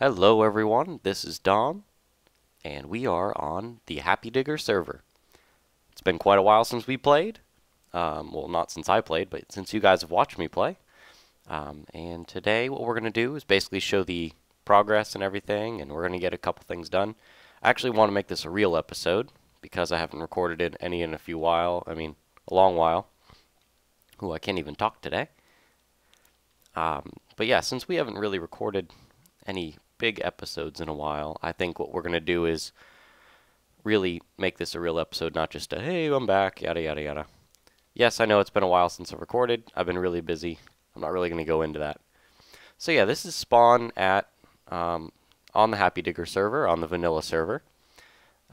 Hello everyone, this is Dom, and we are on the HappyDiggers server. It's been quite a while since we played. Well, not since I played, but since you guys have watched me play. And today what we're going to do is basically show the progress and everything, and we're going to get a couple things done. I actually want to make this a real episode, because I haven't recorded any in a long while. Ooh, I can't even talk today. But yeah, since we haven't really recorded any big episodes in a while, I think what we're going to do is really make this a real episode, not just a, hey, I'm back, yada, yada, yada. Yes, I know it's been a while since I've recorded. I've been really busy. I'm not really going to go into that. So yeah, this is spawn at, on the HappyDigger server, on the vanilla server.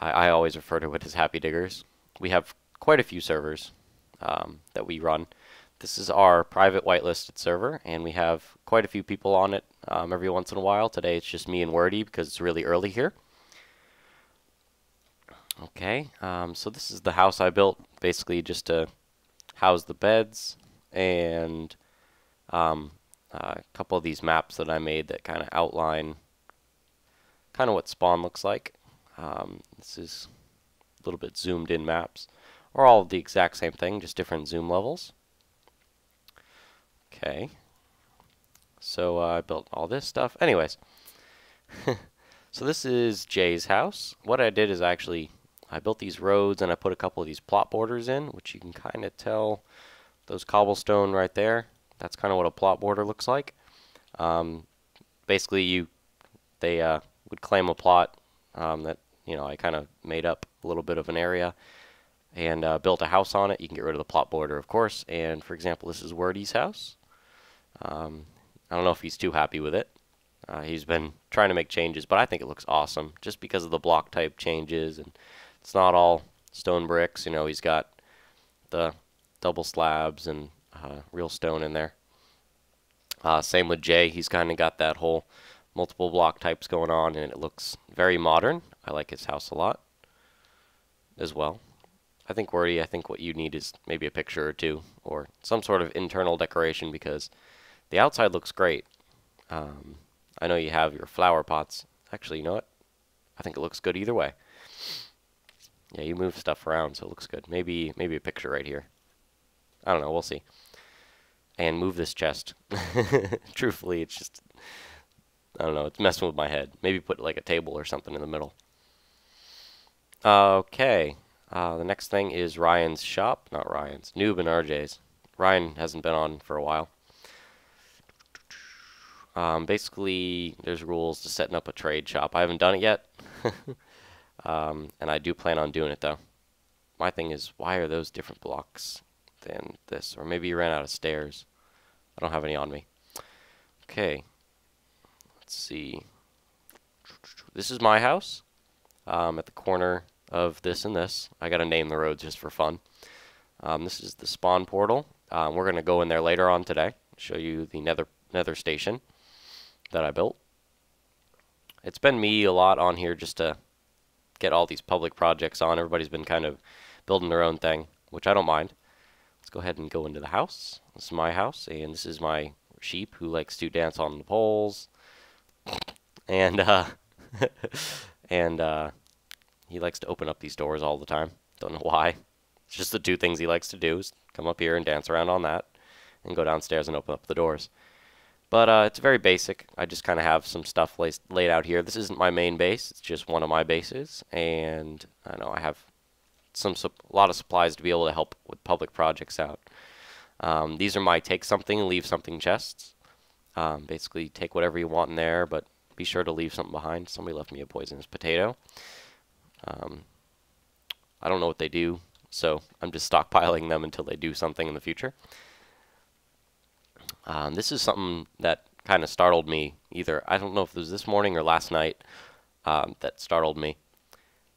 I always refer to it as HappyDiggers. We have quite a few servers that we run. This is our private whitelisted server, and we have quite a few people on it every once in a while. Today it's just me and Wordy because it's really early here. Okay, so this is the house I built, basically just to house the beds, and a couple of these maps that I made that kind of outline kind of what spawn looks like. This is a little bit zoomed in maps, or all the exact same thing, just different zoom levels. Okay, so I built all this stuff. Anyways, so this is Jay's house. What I did is I built these roads and I put a couple of these plot borders in, which you can kind of tell those cobblestone right there. That's kind of what a plot border looks like. Basically, they would claim a plot that I kind of made up a little bit of an area and built a house on it. You can get rid of the plot border, of course. And for example, this is Wordy's house. I don't know if he's too happy with it. He's been trying to make changes, but I think it looks awesome just because of the block type changes, and it's not all stone bricks. He's got the double slabs and real stone in there. Same with Jay. He's kind of got that whole multiple block types going on, and it looks very modern. I like his house a lot as well. Wordy, I think what you need is maybe a picture or two or some sort of internal decoration because the outside looks great. I know you have your flower pots. Actually, you know what? I think it looks good either way. Yeah, you move stuff around, so it looks good. Maybe a picture right here. I don't know. We'll see. And move this chest. Truthfully, it's just, I don't know. It's messing with my head. Maybe put like a table or something in the middle. Okay. The next thing is Ryan's shop. Not Ryan's. Noob and RJ's. Ryan hasn't been on for a while. Basically, there's rules to setting up a trade shop. I haven't done it yet. And I do plan on doing it, though. My thing is, why are those different blocks than this? Or maybe you ran out of stairs. I don't have any on me. Okay. Let's see. This is my house. At the corner of this and this. I gotta name the roads just for fun. This is the spawn portal. We're gonna go in there later on today. Show you the nether station that I built. It's been me a lot on here just to get all these public projects on. Everybody's been kind of building their own thing, which I don't mind. Let's go ahead and go into the house. This is my house, and this is my sheep who likes to dance on the poles. And and he likes to open up these doors all the time. Don't know why. It's just the two things he likes to do is come up here and dance around on that and go downstairs and open up the doors. But it's very basic. I just kind of have some stuff laid out here. This isn't my main base. It's just one of my bases. And I know I have a lot of supplies to be able to help with public projects out. These are my take something, leave something chests. Basically, take whatever you want in there, but be sure to leave something behind. Somebody left me a poisonous potato. I don't know what they do, so I'm just stockpiling them until they do something in the future. This is something that kind of startled me. I don't know if it was this morning or last night that startled me.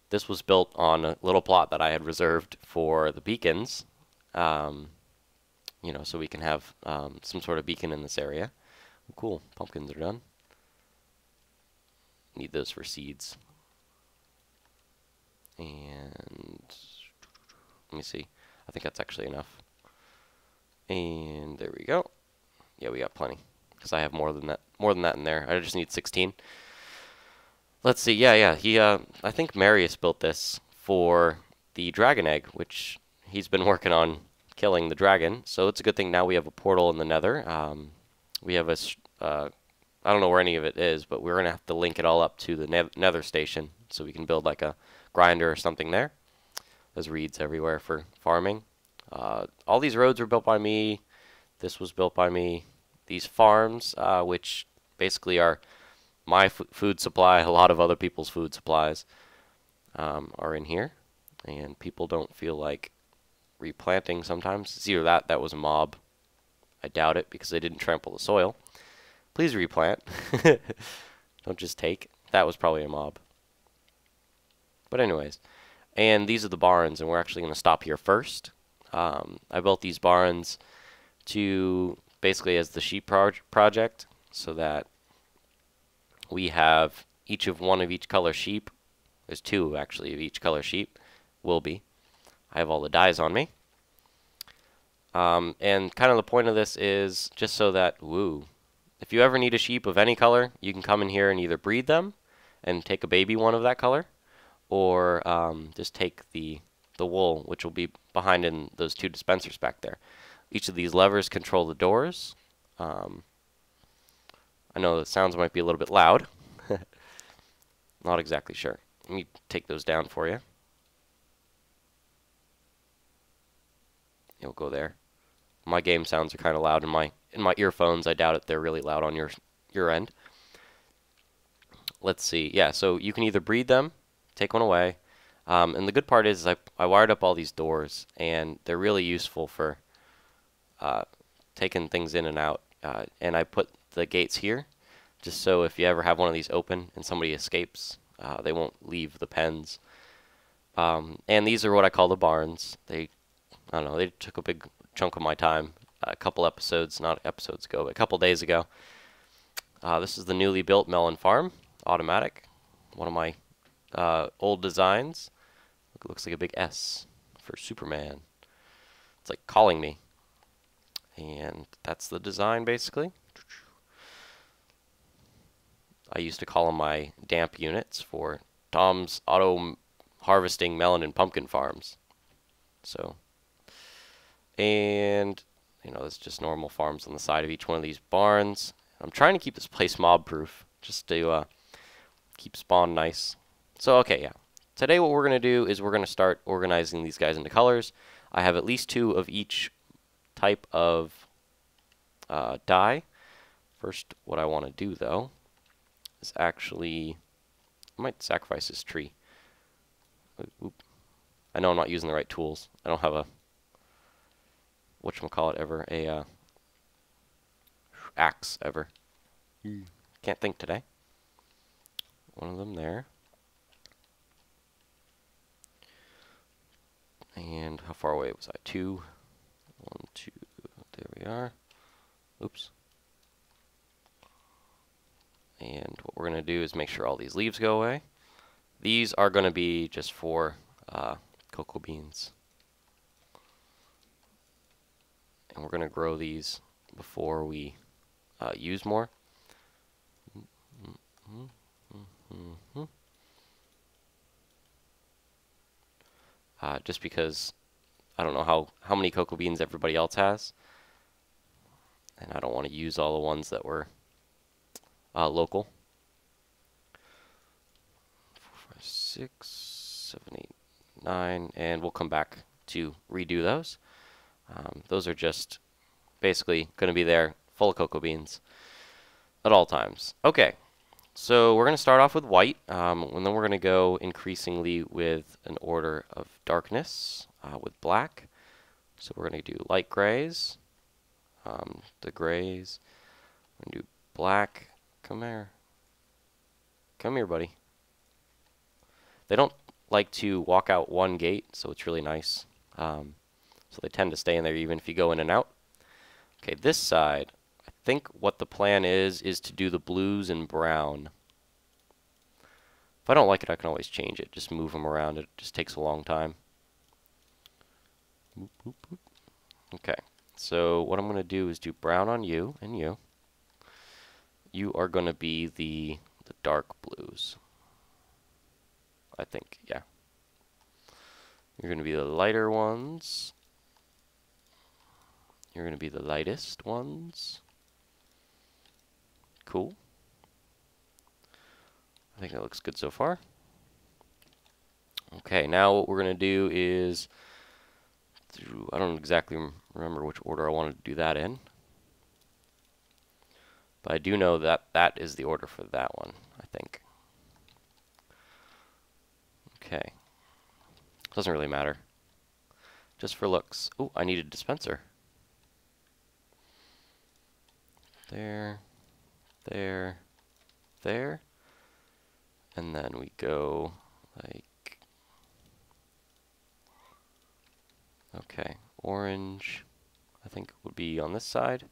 This was built on a little plot that I had reserved for the beacons, so we can have some sort of beacon in this area. Cool, pumpkins are done. Need those for seeds. And let me see. I think that's actually enough. And there we go. Yeah, we got plenty because I have more than that in there. I just need 16. let's see. Yeah. I think Marius built this for the dragon egg, which he's been working on killing the dragon. So it's a good thing now we have a portal in the Nether. We have I don't know where any of it is, but we're gonna have to link it all up to the Nether station so we can build like a grinder or something there. There's reeds everywhere for farming. All these roads were built by me. This was built by me. These farms, which basically are my food supply, a lot of other people's food supplies, are in here. And people don't feel like replanting sometimes. It's either that was a mob. I doubt it because they didn't trample the soil. Please replant. Don't just take. That was probably a mob. But anyways, and these are the barns, and we're actually going to stop here first. I built these barns to basically as the sheep project, so that we have one of each color sheep. There's two actually of each color sheep. Will be. I have all the dyes on me. And kind of the point of this is just so that, if you ever need a sheep of any color, you can come in here and either breed them and take a baby one of that color, or just take the wool, which will be behind in those two dispensers back there. Each of these levers control the doors. I know the sounds might be a little bit loud. Not exactly sure. Let me take those down for you. You'll go there. My game sounds are kind of loud in my earphones. I doubt it they're really loud on your end. Let's see. Yeah, so you can either breed them, take one away, and the good part is I wired up all these doors, and they're really useful for taking things in and out. And I put the gates here, just so if you ever have one of these open and somebody escapes, they won't leave the pens. And these are what I call the barns. I don't know, they took a big chunk of my time. A couple episodes, not episodes ago, but a couple days ago. This is the newly built melon farm, automatic. One of my old designs. It looks like a big S for Superman. It's like calling me. And that's the design, basically. I used to call them my damp units for Tom's Auto Harvesting Melon and Pumpkin Farms. So, and there's just normal farms on the side of each one of these barns. I'm trying to keep this place mob-proof, just to keep spawn nice. So, okay, yeah. Today what we're going to do is we're going to start organizing these guys into colors. I have at least 2 of each type of dye. First, what I want to do, though, is actually... I might sacrifice this tree. Oop. I know I'm not using the right tools. I don't have a... whatchamacallit ever. A axe ever. Can't think today. One of them there. And how far away was I? 2. 1, 2. There we are. Oops. And what we're going to do is make sure all these leaves go away. These are going to be just for cocoa beans. And we're going to grow these before we use more. Just because I don't know how many cocoa beans everybody else has. And I don't want to use all the ones that were local. 4, 5, 6, 7, 8, 9, and we'll come back to redo those. Those are just basically going to be there full of cocoa beans at all times. Okay, so we're going to start off with white, and then we're going to go increasingly with an order of darkness with black. So we're going to do light grays, the grays, we're going to do black. Come here. Come here, buddy. They don't like to walk out one gate, so it's really nice. So they tend to stay in there even if you go in and out. Okay, this side, I think what the plan is to do the blues and brown. If I don't like it, I can always change it. Just move them around. It just takes a long time. Boop, boop, boop. Okay, so what I'm going to do is do brown on you and you. You are going to be the dark blues. I think, yeah. You're going to be the lighter ones. You're going to be the lightest ones. Cool. I think that looks good so far. Okay, now what we're going to do is, I don't exactly remember which order I wanted to do that in. But I do know that that is the order for that one, I think. Okay. Doesn't really matter. Just for looks. Oh, I need a dispenser. There, there, there. And then we go like, okay, orange, I think would be on this side.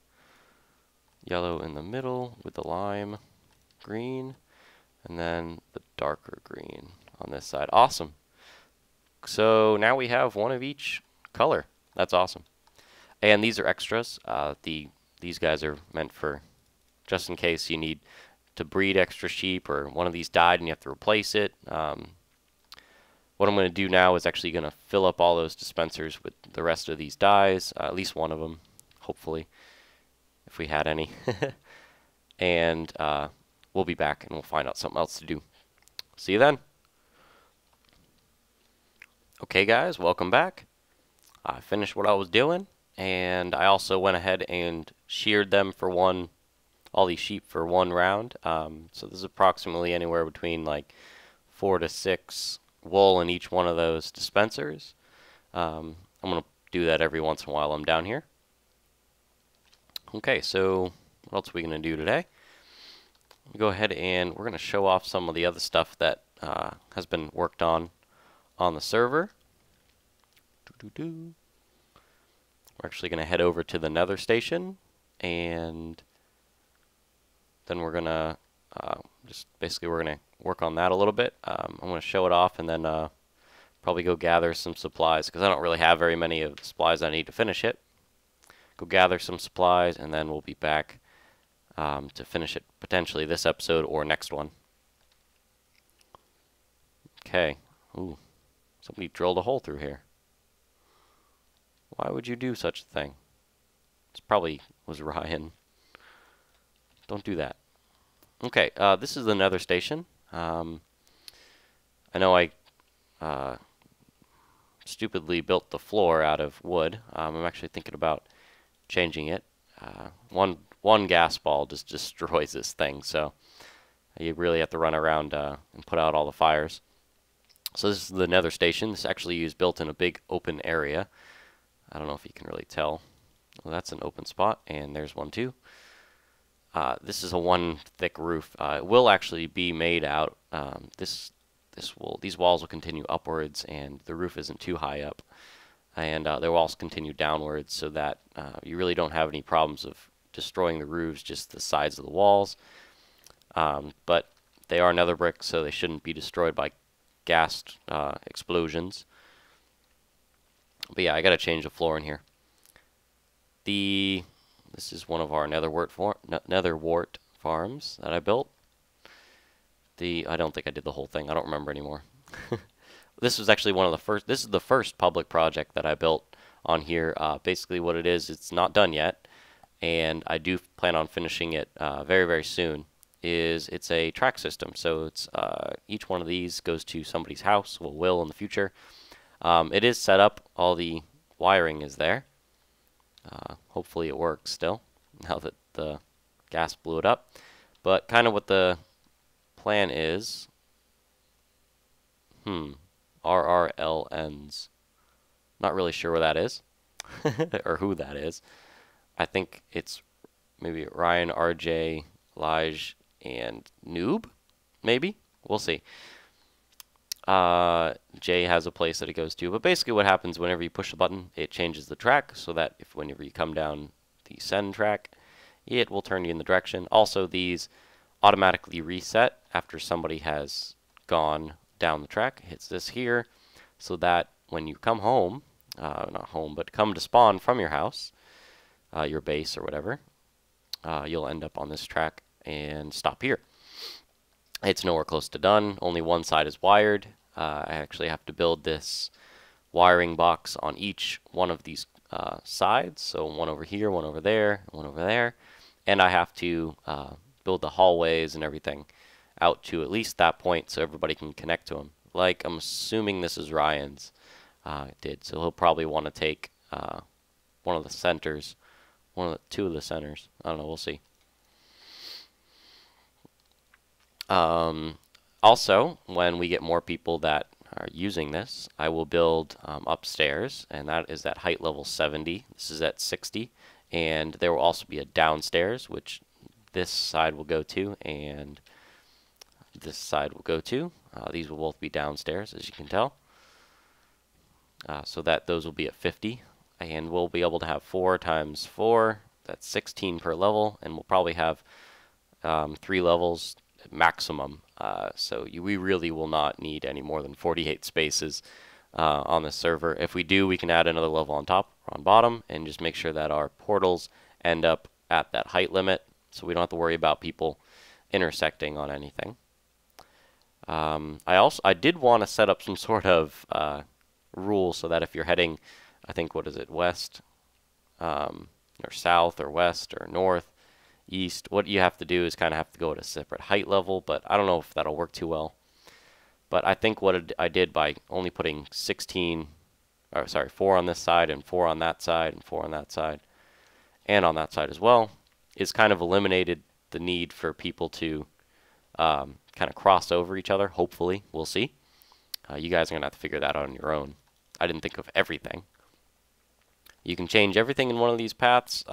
Yellow in the middle with the lime green. And then the darker green on this side. Awesome. So now we have one of each color. That's awesome. And these are extras. These guys are meant for just in case you need to breed extra sheep or one of these died and you have to replace it. What I'm going to do now is actually going to fill up all those dispensers with the rest of these dyes, at least one of them, hopefully, if we had any. And we'll be back and we'll find out something else to do. See you then. Okay guys, welcome back. I finished what I was doing, and I also went ahead and sheared them for all these sheep for one round. So this is approximately anywhere between like 4 to 6 wool in each one of those dispensers. I'm going to do that every once in a while I'm down here. Okay, so what else are we going to do today? Go ahead and we're going to show off some of the other stuff that has been worked on the server. We're actually going to head over to the Nether station, and then we're going to we're going to work on that a little bit. I'm going to show it off and then probably go gather some supplies because I don't really have very many of the supplies I need to finish it. Go gather some supplies and then we'll be back to finish it potentially this episode or next one. Okay. Ooh. Somebody drilled a hole through here. Why would you do such a thing? This probably was Ryan. Don't do that. Okay, this is the Nether station. I know I stupidly built the floor out of wood. I'm actually thinking about changing it. One gas ball just destroys this thing, so you really have to run around and put out all the fires. So this is the Nether station. This actually is built in a big open area. I don't know if you can really tell. Well, that's an open spot, and there's one too. This is a one thick roof. It will actually be made out. These walls will continue upwards, and the roof isn't too high up, and the walls continue downwards, so that you really don't have any problems of destroying the roofs, just the sides of the walls. But they are nether bricks, so they shouldn't be destroyed by gas explosions. But yeah, I gotta change the floor in here. This is one of our nether wart farms that I built. I don't think I did the whole thing. I don't remember anymore. This was actually one of the first. This is the first public project that I built on here. Basically, what it is, it's not done yet, and I do plan on finishing it very, very soon. It's a track system. So it's each one of these goes to somebody's house. Will in the future. It is set up. All the wiring is there. Hopefully it works still, now that the gas blew it up. But kind of what the plan is, RRLNs. Not really sure where that is, or who that is. I think it's maybe Ryan, RJ, Lige, and Noob, maybe? We'll see. Jay has a place that it goes to, but basically what happens whenever you push a button, it changes the track so that whenever you come down the send track, it will turn you in the direction. Also, these automatically reset after somebody has gone down the track. It hits this here so that when you come home, not home, but come to spawn from your house, your base or whatever, you'll end up on this track and stop here. It's nowhere close to done. Only one side is wired. I actually have to build this wiring box on each one of these sides. So one over here, one over there, one over there. And I have to build the hallways and everything out to at least that point so everybody can connect to them. Like, I'm assuming this is Ryan's did. So he'll probably want to take one of the centers, two of the centers. I don't know, we'll see. Also, when we get more people that are using this, I will build upstairs, and that is at height level 70. This is at 60, and there will also be a downstairs, which this side will go to, and this side will go to. These will both be downstairs, as you can tell. So that those will be at 50, and we'll be able to have 4 times 4. That's 16 per level, and we'll probably have 3 levels maximum. So we really will not need any more than 48 spaces on the server. If we do, we can add another level on top or on bottom, and just make sure that our portals end up at that height limit, so we don't have to worry about people intersecting on anything. I did want to set up some sort of rule so that if you're heading, I think, what is it, west, or south, or west, or north, east, what you have to do is kind of have to go at a separate height level, but I don't know if that'll work too well. But I think what I did by only putting 4 on this side, and 4 on that side, and 4 on that side, and on that side as well, is kind of eliminated the need for people to kind of cross over each other, hopefully. We'll see. You guys are going to have to figure that out on your own. I didn't think of everything. You can change everything in one of these paths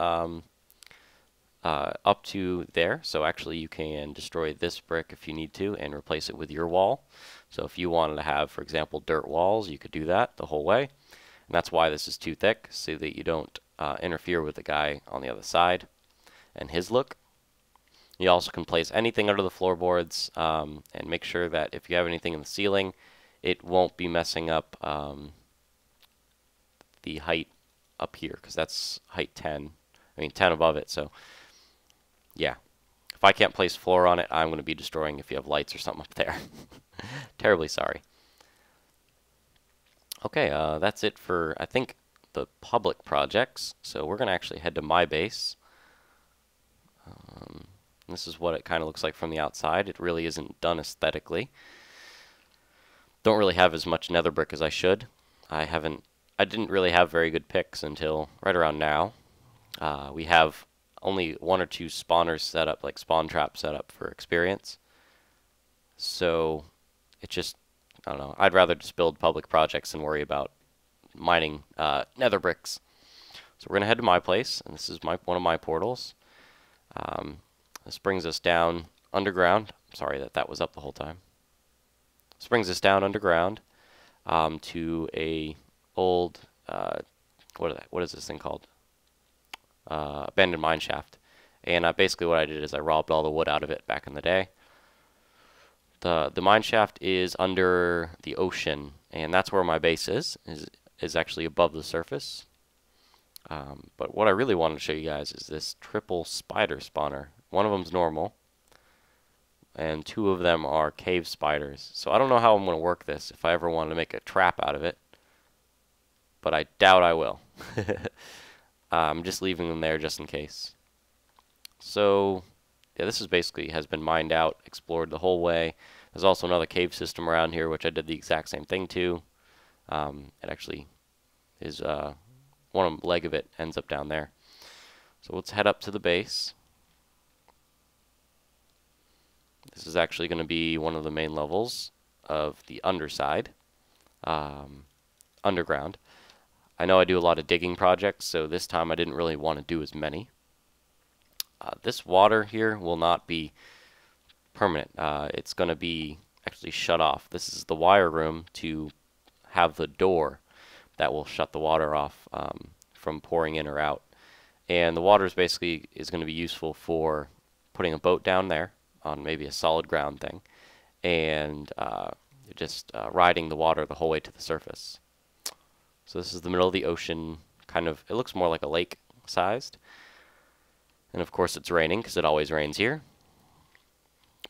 up to there. So actually you can destroy this brick if you need to and replace it with your wall. So if you wanted to have, for example, dirt walls, you could do that the whole way. And that's why this is too thick, so that you don't interfere with the guy on the other side and his look. You also can place anything under the floorboards, and make sure that if you have anything in the ceiling, it won't be messing up the height up here, because that's height 10. I mean 10 above it, so yeah. If I can't place floor on it, I'm going to be destroying if you have lights or something up there. Terribly sorry. Okay, that's it for, I think, the public projects. So we're going to actually head to my base. This is what it kind of looks like from the outside. It really isn't done aesthetically. Don't really have as much nether brick as I should. I didn't really have very good picks until right around now. We have only 1 or 2 spawners set up, like spawn traps set up for experience. So it just, I don't know, I'd rather just build public projects and worry about mining nether bricks. So we're going to head to my place, and this is one of my portals. This brings us down underground. Sorry that was up the whole time. This brings us down underground to a old, what is this thing called? Abandoned mine shaft. And basically what I did is I robbed all the wood out of it back in the day. The mine shaft is under the ocean, and that's where my base is actually above the surface. But what I really wanted to show you guys is this triple spider spawner. One of them's normal, and 2 of them are cave spiders. So I don't know how I'm going to work this if I ever wanted to make a trap out of it, but I doubt I will. I'm just leaving them there just in case. So yeah, this is basically has been mined out, explored the whole way. There's also another cave system around here, which I did the exact same thing to. It actually is one leg of it ends up down there. So let's head up to the base. This is actually going to be one of the main levels of the underside, underground. I know I do a lot of digging projects, so this time I didn't really want to do as many. This water here will not be permanent. It's going to be actually shut off. This is the wire room to have the door that will shut the water off from pouring in or out. And the water is basically going to be useful for putting a boat down there on maybe a solid ground thing, and just riding the water the whole way to the surface. So this is the middle of the ocean, kind of, it looks more like a lake sized. And of course it's raining, because it always rains here.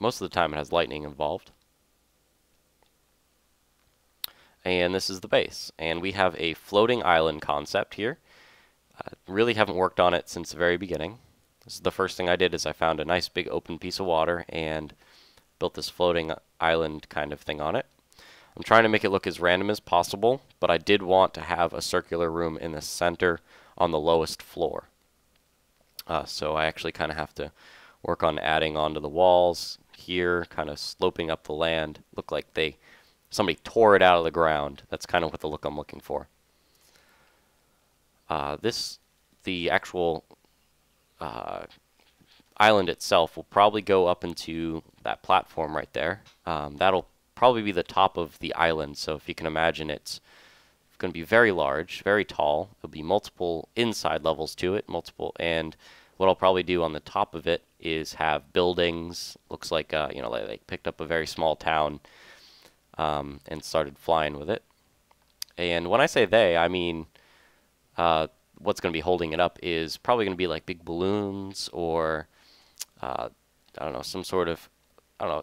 Most of the time it has lightning involved. and this is the base. And we have a floating island concept here. Really haven't worked on it since the very beginning. This is the first thing I did is I found a nice big open piece of water and built this floating island kind of thing on it. I'm trying to make it look as random as possible, but I did want to have a circular room in the center on the lowest floor. So I actually kind of have to work on adding onto the walls here, kind of sloping up the land. Look like somebody tore it out of the ground. That's kind of what the look I'm looking for. The actual island itself will probably go up into that platform right there. That'll probably be the top of the island, so if you can imagine, it's going to be very large, very tall. There'll be multiple inside levels to it, and what I'll probably do on the top of it is have buildings. Looks like they picked up a very small town and started flying with it. And when I say they, I mean what's going to be holding it up is probably going to be like big balloons or I don't know, some sort of,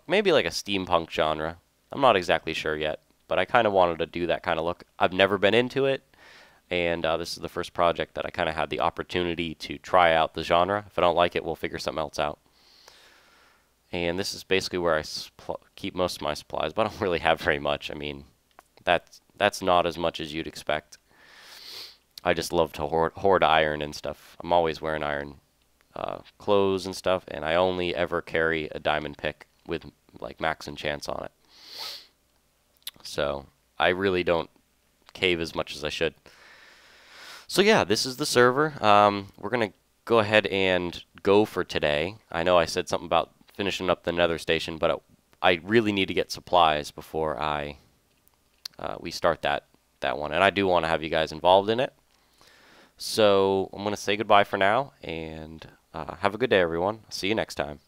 maybe like a steampunk genre. I'm not exactly sure yet, but I kind of wanted to do that kind of look. I've never been into it, and this is the first project that I kind of had the opportunity to try out the genre. If I don't like it, we'll figure something else out. And this is basically where I keep most of my supplies, but I don't really have very much. I mean, that's not as much as you'd expect. I just love to hoard iron and stuff. I'm always wearing iron clothes and stuff, and I only ever carry a diamond pick with like max enchants on it. So I really don't cave as much as I should. So yeah, this is the server. We're gonna go ahead and go for today. I know I said something about finishing up the nether station, but I really need to get supplies before we start that one, and I do want to have you guys involved in it. So I'm gonna say goodbye for now, and have a good day, everyone. See you next time.